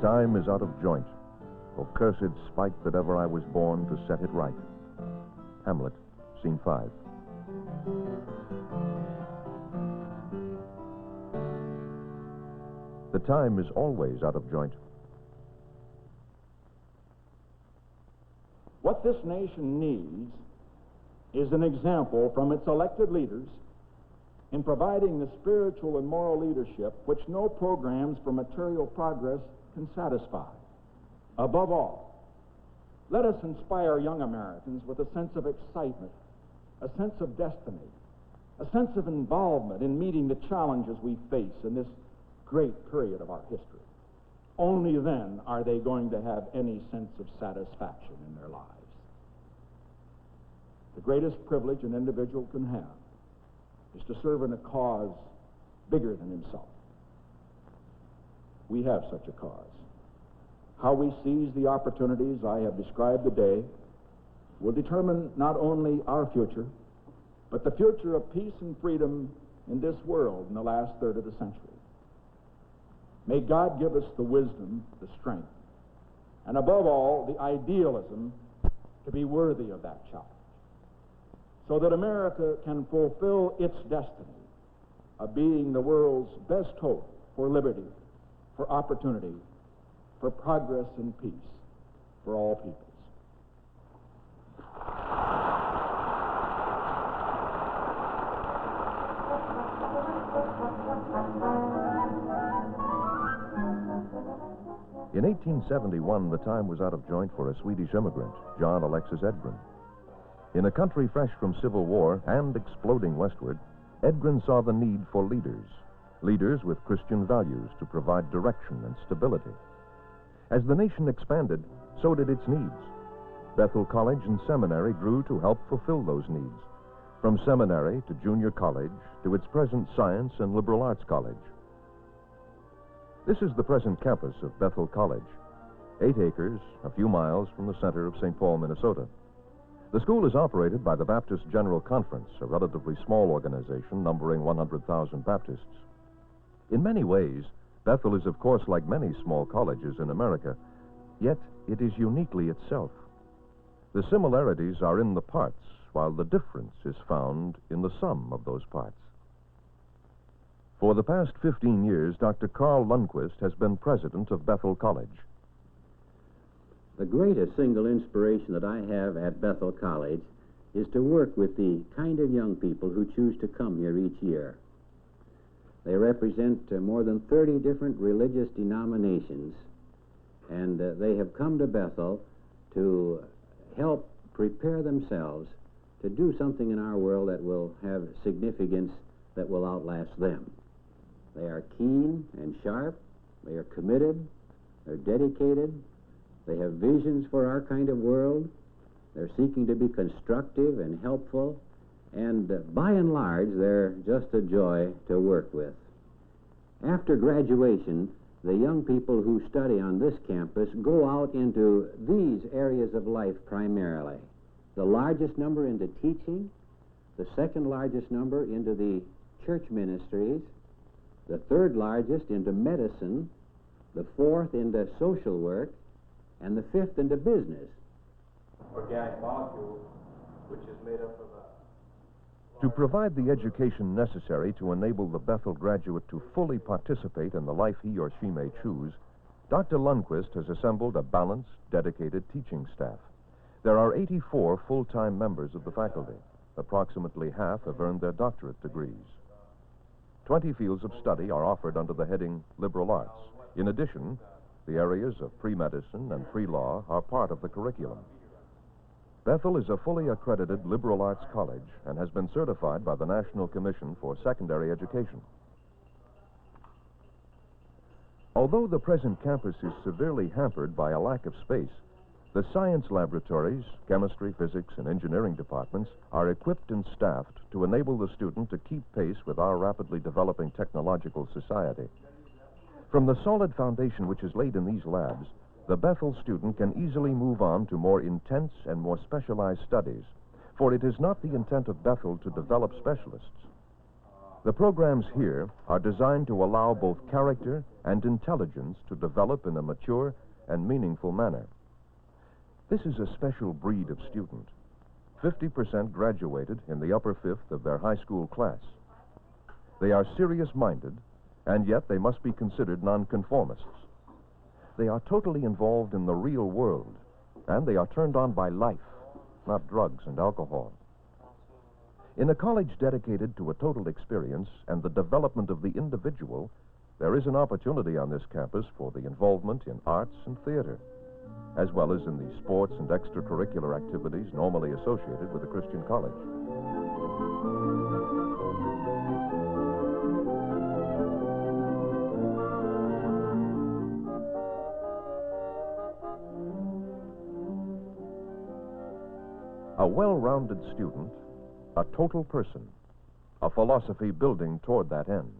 time is out of joint. O cursed spike that ever I was born to set it right. Hamlet, Scene 5. The time is always out of joint. What this nation needs is an example from its elected leaders in providing the spiritual and moral leadership which no programs for material progress can satisfy. Above all, let us inspire young Americans with a sense of excitement, a sense of destiny, a sense of involvement in meeting the challenges we face in this great period of our history. Only then are they going to have any sense of satisfaction in their lives. The greatest privilege an individual can have is to serve in a cause bigger than himself. We have such a cause. How we seize the opportunities I have described today will determine not only our future, but the future of peace and freedom in this world in the last third of the century. May God give us the wisdom, the strength, and above all, the idealism to be worthy of that challenge, so that America can fulfill its destiny of being the world's best hope for liberty, for opportunity, for progress and peace for all peoples. In 1871, the time was out of joint for a Swedish immigrant, John Alexis Edgren. In a country fresh from civil war and exploding westward, Edgren saw the need for leaders with Christian values to provide direction and stability. As the nation expanded, so did its needs. Bethel College and Seminary grew to help fulfill those needs, from seminary to junior college to its present science and liberal arts college. This is the present campus of Bethel College, 8 acres, a few miles from the center of St. Paul, Minnesota. The school is operated by the Baptist General Conference, a relatively small organization numbering 100,000 Baptists. In many ways, Bethel is, of course, like many small colleges in America, yet it is uniquely itself. The similarities are in the parts, while the difference is found in the sum of those parts. For the past 15 years, Dr. Carl Lundquist has been president of Bethel College. The greatest single inspiration that I have at Bethel College is to work with the kind of young people who choose to come here each year. They represent more than 30 different religious denominations, and they have come to Bethel to help prepare themselves to do something in our world that will have significance that will outlast them. They are keen and sharp, they are committed, they're dedicated, they have visions for our kind of world, they're seeking to be constructive and helpful, and by and large, they're just a joy to work with. After graduation, the young people who study on this campus go out into these areas of life primarily. The largest number into teaching, the second largest number into the church ministries, the third largest into medicine, the fourth into social work, and the fifth into business. Organic molecule, which is made up of To provide the education necessary to enable the Bethel graduate to fully participate in the life he or she may choose, Dr. Lundquist has assembled a balanced, dedicated teaching staff. There are 84 full-time members of the faculty. Approximately half have earned their doctorate degrees. 20 fields of study are offered under the heading Liberal Arts. In addition, the areas of pre-medicine and pre-law are part of the curriculum. Bethel is a fully accredited liberal arts college and has been certified by the National Commission for Secondary Education. Although the present campus is severely hampered by a lack of space, the science laboratories, chemistry, physics, and engineering departments are equipped and staffed to enable the student to keep pace with our rapidly developing technological society. From the solid foundation which is laid in these labs, the Bethel student can easily move on to more intense and more specialized studies, for it is not the intent of Bethel to develop specialists. The programs here are designed to allow both character and intelligence to develop in a mature and meaningful manner. This is a special breed of student. 50% graduated in the upper fifth of their high school class. They are serious-minded, and yet they must be considered nonconformists. They are totally involved in the real world, and they are turned on by life, not drugs and alcohol. In a college dedicated to a total experience and the development of the individual, there is an opportunity on this campus for the involvement in arts and theater, as well as in the sports and extracurricular activities normally associated with a Christian college. A well-rounded student, a total person, a philosophy building toward that end.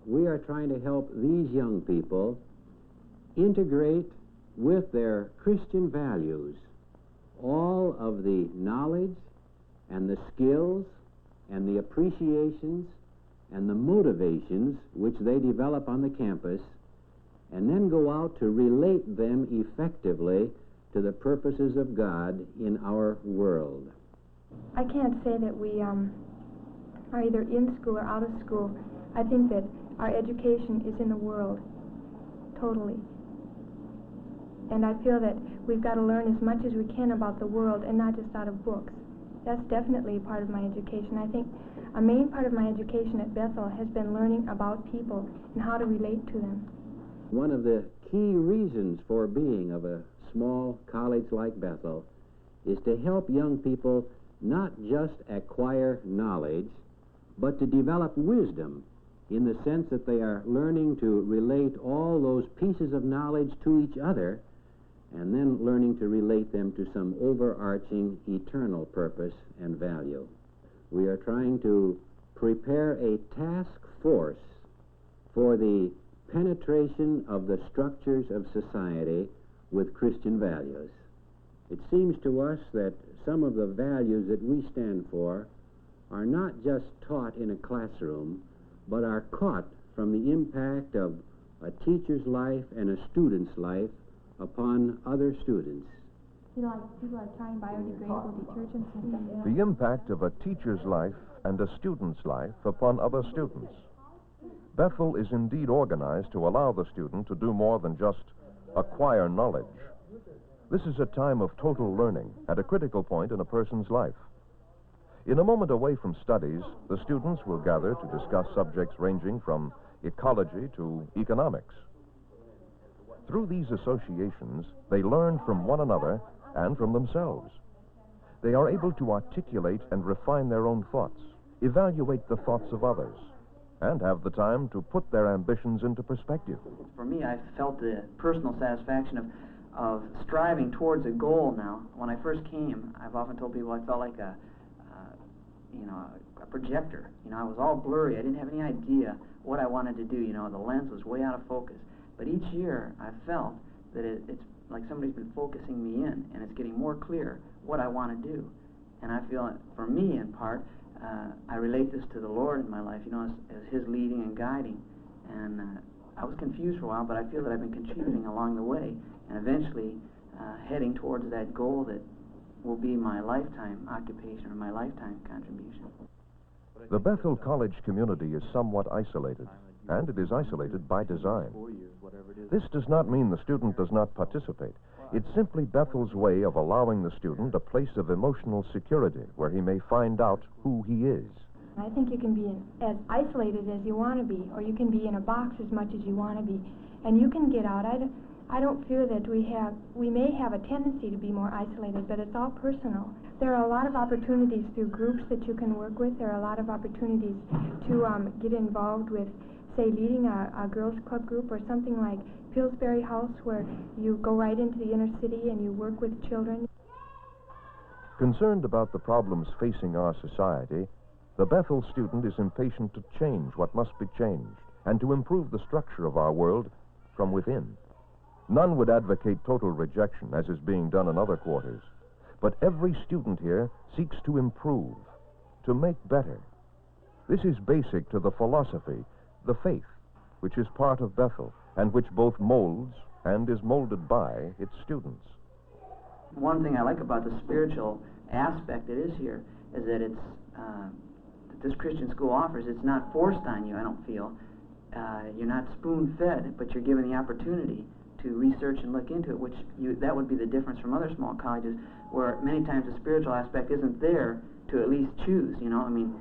We are trying to help these young people integrate with their Christian values all of the knowledge and the skills and the appreciations and the motivations which they develop on the campus, and then go out to relate them effectively to the purposes of God in our world. I can't say that we are either in school or out of school. I think that our education is in the world, totally. And I feel that we've got to learn as much as we can about the world and not just out of books. That's definitely a part of my education. I think a main part of my education at Bethel has been learning about people and how to relate to them. One of the key reasons for being of a small college like Bethel is to help young people not just acquire knowledge, but to develop wisdom in the sense that they are learning to relate all those pieces of knowledge to each other and then learning to relate them to some overarching eternal purpose and value. We are trying to prepare a task force for the penetration of the structures of society with Christian values. It seems to us that some of the values that we stand for are not just taught in a classroom, but are caught from the impact of a teacher's life and a student's life upon other students. You know, like people are trying biodegradable detergents and stuff. The impact of a teacher's life and a student's life upon other students. Bethel is indeed organized to allow the student to do more than just acquire knowledge. This is a time of total learning at a critical point in a person's life. In a moment away from studies, the students will gather to discuss subjects ranging from ecology to economics. Through these associations, they learn from one another and from themselves. They are able to articulate and refine their own thoughts, evaluate the thoughts of others, and have the time to put their ambitions into perspective. For me, I felt the personal satisfaction of striving towards a goal now. When I first came, I've often told people I felt like a projector. I was all blurry. I didn't have any idea what I wanted to do. The lens was way out of focus. But each year, I felt that it's like somebody's been focusing me in, and it's getting more clear what I want to do. And I feel, for me, in part, I relate this to the Lord in my life, as His leading and guiding. And I was confused for a while, but I feel that I've been contributing along the way, and eventually heading towards that goal that will be my lifetime occupation or my lifetime contribution. The Bethel College community is somewhat isolated, and it is isolated by design. This does not mean the student does not participate. It's simply Bethel's way of allowing the student a place of emotional security where he may find out who he is. I think you can be as isolated as you want to be, or you can be in a box as much as you want to be, and you can get out. I don't fear that we may have a tendency to be more isolated, but it's all personal. There are a lot of opportunities through groups that you can work with. There are a lot of opportunities to get involved with, say, leading a girls' club group or something like Pillsbury House, where you go right into the inner city and you work with children. Concerned about the problems facing our society, the Bethel student is impatient to change what must be changed and to improve the structure of our world from within. None would advocate total rejection, as is being done in other quarters. But every student here seeks to improve, to make better. This is basic to the philosophy, the faith, which is part of Bethel and which both molds and is molded by its students. One thing I like about the spiritual aspect that is here is that it's that this Christian school offers. It's not forced on you, I don't feel. You're not spoon-fed, but you're given the opportunity to research and look into it, that would be the difference from other small colleges, where many times the spiritual aspect isn't there to at least choose, you know. I mean,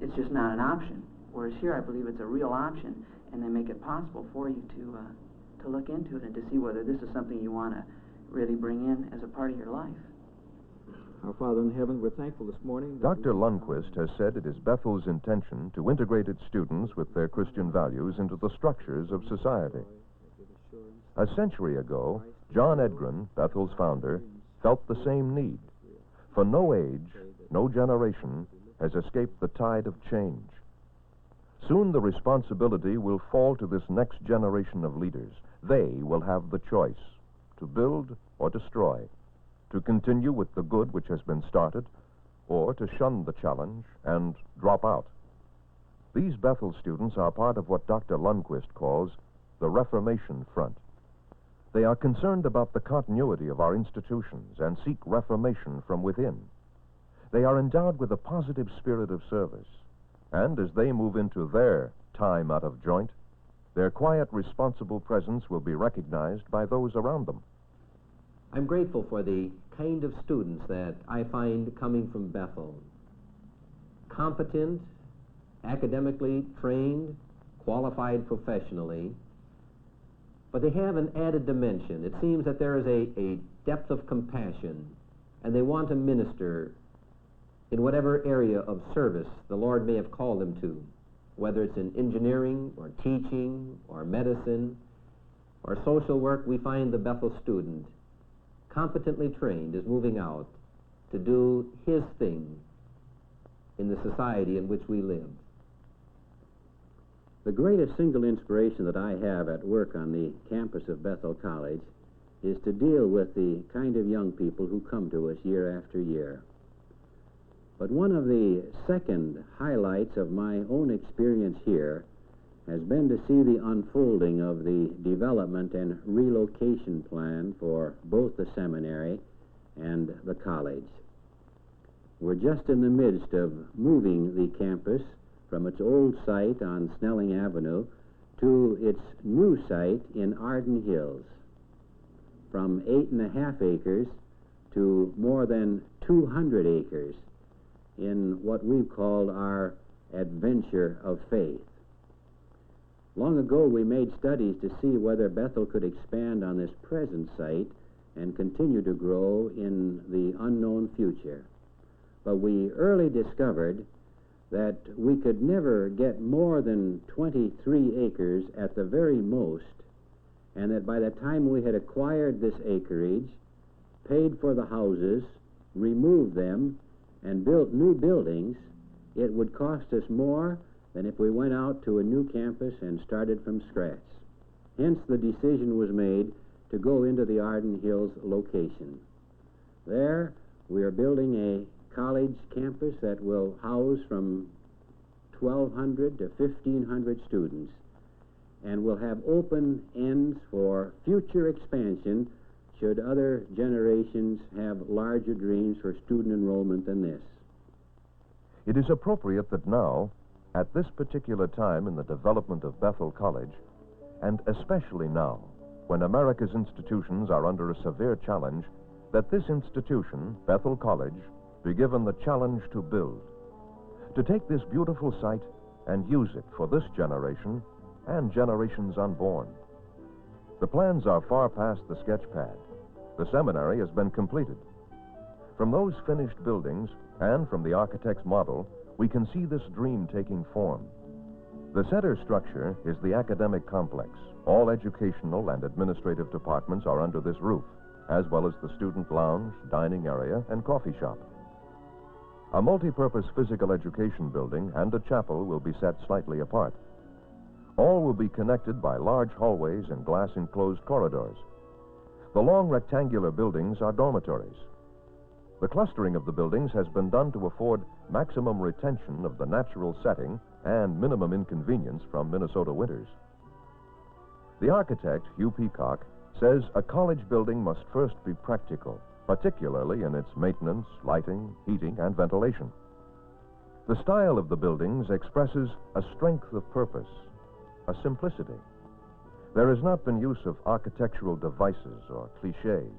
it's just not an option. Whereas here, I believe it's a real option, and they make it possible for you to look into it and to see whether this is something you want to really bring in as a part of your life. Our Father in heaven, we're thankful this morning. Dr. Lundquist has said it is Bethel's intention to integrate its students with their Christian values into the structures of society. A century ago, John Edgren, Bethel's founder, felt the same need. For no age, no generation has escaped the tide of change. Soon the responsibility will fall to this next generation of leaders. They will have the choice to build or destroy, to continue with the good which has been started, or to shun the challenge and drop out. These Bethel students are part of what Dr. Lundquist calls the Reformation Front. They are concerned about the continuity of our institutions and seek reformation from within. They are endowed with a positive spirit of service, and as they move into their time out of joint, their quiet, responsible presence will be recognized by those around them. I'm grateful for the kind of students that I find coming from Bethel. Competent, academically trained, qualified professionally, but they have an added dimension. It seems that there is a depth of compassion, and they want to minister in whatever area of service the Lord may have called them to, whether it's in engineering or teaching or medicine or social work. We find the Bethel student, competently trained, is moving out to do his thing in the society in which we live. The greatest single inspiration that I have at work on the campus of Bethel College is to deal with the kind of young people who come to us year after year. But one of the second highlights of my own experience here has been to see the unfolding of the development and relocation plan for both the seminary and the college. We're just in the midst of moving the campus from its old site on Snelling Avenue to its new site in Arden Hills, from 8.5 acres to more than 200 acres in what we've called our adventure of faith. Long ago, we made studies to see whether Bethel could expand on this present site and continue to grow in the unknown future. But we early discovered that we could never get more than 23 acres at the very most, and that by the time we had acquired this acreage, paid for the houses, removed them, and built new buildings, it would cost us more than if we went out to a new campus and started from scratch. Hence, the decision was made to go into the Arden Hills location. There, we are building a college campus that will house from 1,200 to 1,500 students, and will have open ends for future expansion should other generations have larger dreams for student enrollment than this. It is appropriate that now, at this particular time in the development of Bethel College, and especially now, when America's institutions are under a severe challenge, that this institution, Bethel College, be given the challenge to build, to take this beautiful site and use it for this generation and generations unborn. The plans are far past the sketch pad. The seminary has been completed. From those finished buildings and from the architect's model, we can see this dream taking form. The center structure is the academic complex. All educational and administrative departments are under this roof, as well as the student lounge, dining area, and coffee shop. A multi-purpose physical education building and a chapel will be set slightly apart. All will be connected by large hallways and glass-enclosed corridors. The long rectangular buildings are dormitories. The clustering of the buildings has been done to afford maximum retention of the natural setting and minimum inconvenience from Minnesota winters. The architect, Hugh Peacock, says a college building must first be practical, particularly in its maintenance, lighting, heating, and ventilation. The style of the buildings expresses a strength of purpose, a simplicity. There has not been use of architectural devices or cliches.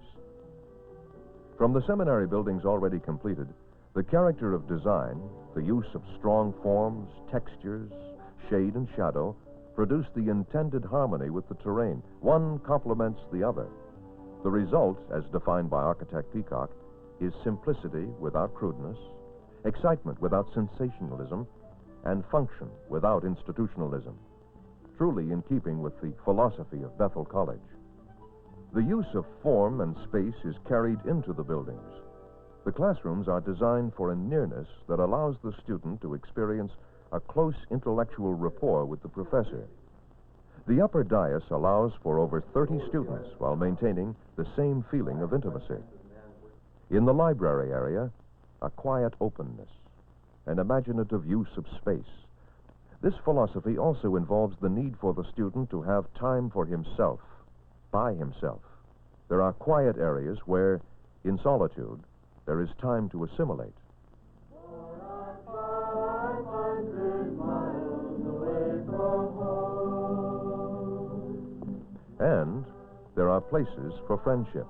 From the seminary buildings already completed, the character of design, the use of strong forms, textures, shade and shadow, produce the intended harmony with the terrain. One complements the other. The result, as defined by architect Peacock, is simplicity without crudeness, excitement without sensationalism, and function without institutionalism, truly in keeping with the philosophy of Bethel College. The use of form and space is carried into the buildings. The classrooms are designed for a nearness that allows the student to experience a close intellectual rapport with the professor. The upper dais allows for over 30 students while maintaining the same feeling of intimacy. In the library area, a quiet openness, an imaginative use of space. This philosophy also involves the need for the student to have time for himself, by himself. There are quiet areas where, in solitude, there is time to assimilate. And there are places for friendship.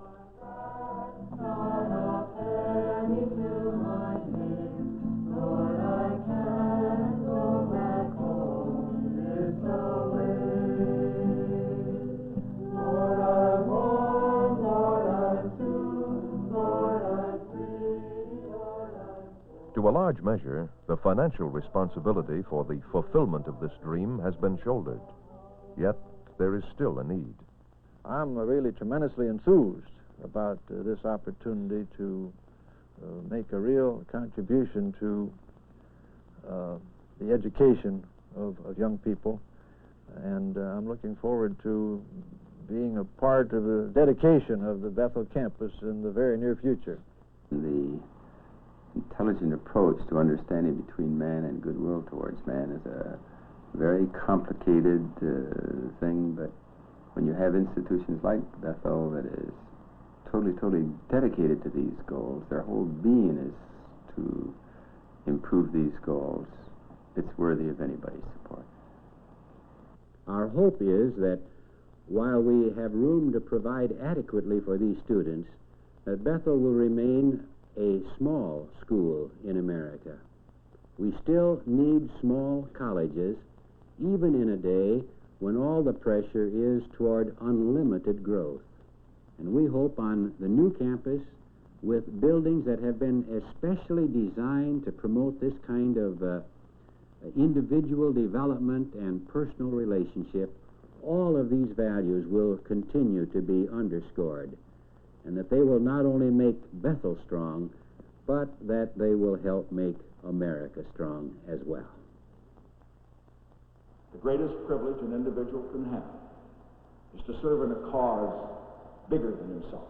To a large measure, the financial responsibility for the fulfillment of this dream has been shouldered. Yet, there is still a need. I'm really tremendously enthused about this opportunity to make a real contribution to the education of young people. And I'm looking forward to being a part of the dedication of the Bethel campus in the very near future. The intelligent approach to understanding between man and goodwill towards man is a very complicated thing, but when you have institutions like Bethel that is totally dedicated to these goals, their whole being is to improve these goals, it's worthy of anybody's support. Our hope is that while we have room to provide adequately for these students, that Bethel will remain a small school in America. We still need small colleges, even in a day when all the pressure is toward unlimited growth. And we hope on the new campus, with buildings that have been especially designed to promote this kind of individual development and personal relationship, all of these values will continue to be underscored, and that they will not only make Bethel strong, but that they will help make America strong as well. The greatest privilege an individual can have is to serve in a cause bigger than himself.